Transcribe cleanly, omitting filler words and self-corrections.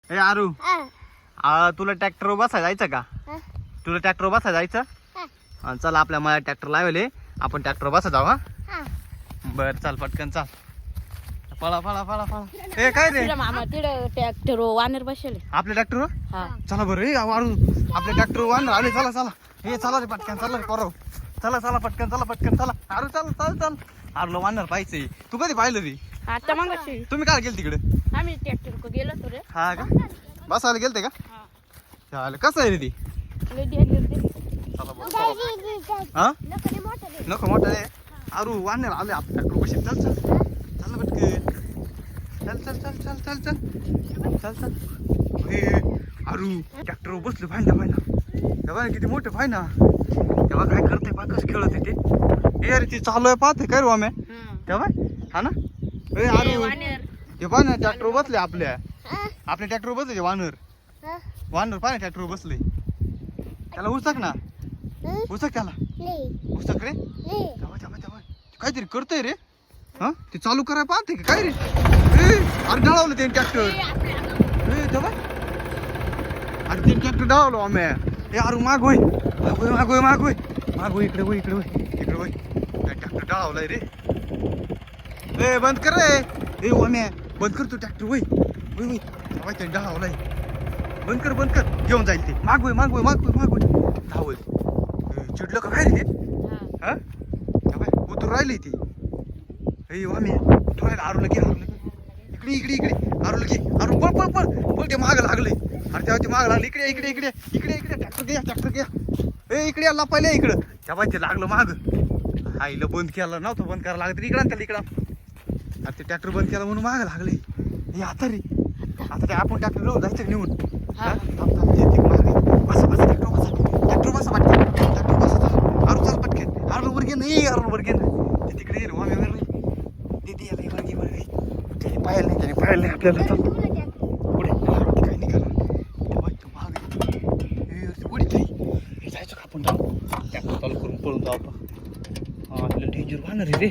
ए आरू तुला ट्रॅक्टर बसा जायचं का? तुला ट्रॅक्टर बसा जायचं? चल आपल्या मला ट्रॅक्टर लावले, आपण ट्रॅक्टर बसा जाऊ. हा बर चल पटकन चल. पळा पळा पळा पळा. ए काय रे मामा तिकडे ट्रॅक्टर वानर बसले आपल्या ट्रॅक्टर? चला बरं ए आरू आपल्या ट्रॅक्टर वानर आले. चला चला हे चला रे पटकन चला रे पोरं. चला चला पटकन चला पटकन चला. आरू चल चल चल. आरूला वानर पाहिजे. तू कधी पाहिलं ती? आता मग तुम्ही काय गेल तिकडे? आम्ही ट्रॅक्टर गेलो तो रे. हा का बसायला गेलते का? चालेल कसं आहे रे ती? चला बरं. हा नको मोठं रे. आरू वानर आले आपल्या ट्रॅक्टर बशी. चल चल चल ना पटकन. चल चल चल चल चल चल चल चल. हे आरू ट्रॅक्टर बसले पाहिजे ना तेव्हा किती मोठे पाहिजे ना. तेव्हा काय करते पा कसं खेळत ते. हे अरे ती चालू आहे पाहते काय रू आम्ही तेव्हा. हा ना ए आरू ते पाह ना ट्रॅक्टर बसले आपल्या ट्रॅक्टर बसले वानर. वानर पाह ना ट्रॅक्टर बसले. त्याला उचक ना उचक त्याला उचक रे. तेव्हा तेव्हा तेव्हा काहीतरी करतोय रे. हा ते चालू करायला पाहते का काय रे. अरे डाळवलं ते ट्रॅक्टर. तेव्हा अरे ते ट्रॅक्टर डाळवलो आम्ही. हे अरे माग होय मागोय मागोय मागोय मागोय इकडे होय इकडे होय इकडे होय. ट्रॅक्टर डाळवलाय रे. ए बंद कर रे. ए ओम्या बंद कर तू ट्रॅक्टर होय होय होय. तेव्हा ते डाळवलाय. बंद कर घेऊन जाईल ते. मागोय मागोय मागोय मागोय धावल. चिडलं का काय रे ते? हा तेव्हा उतरू राहिली ती. ए ओम्या उतरू राहिला. आरूला घे इकडे इकडे इकडे आरूला घे. आरू पळ पळ पळ पळ. ते माग लागले. अरे तेव्हा ते माग लागले. इकडे इकडे इकडे इकडे इकडे ट्रॅक्टर घ्या. ए इकडे याला पहिले इकडं. तेव्हा ते लागलं माग. आईला बंद केलं नव्हतं बंद करायला लागत इकडं त्याला इकडं. अरे ते ट्रॅक्टर बंद केला म्हणून माग लागले. हे आता रे आता ते आपण ट्रॅक्टर घेऊन जायचं निघून. बसा बसा ट्रॅक्टर बसा पटकन ट्रॅक्टर बसा. आरू चाल पटकन. आरू वर घे नाही आरू वर घे ना. ते तिकडे येईल वामे वर दीदी याला वर घे वर घे. त्याने पाहायला नाही आपल्याला. चल पुढे काय नाही करणार. तेव्हा पुढे हे जायचं का आपण ट्रॅक्टर चालू करून पळून जाऊ. आपल्याला डेंजर वाहणार रे.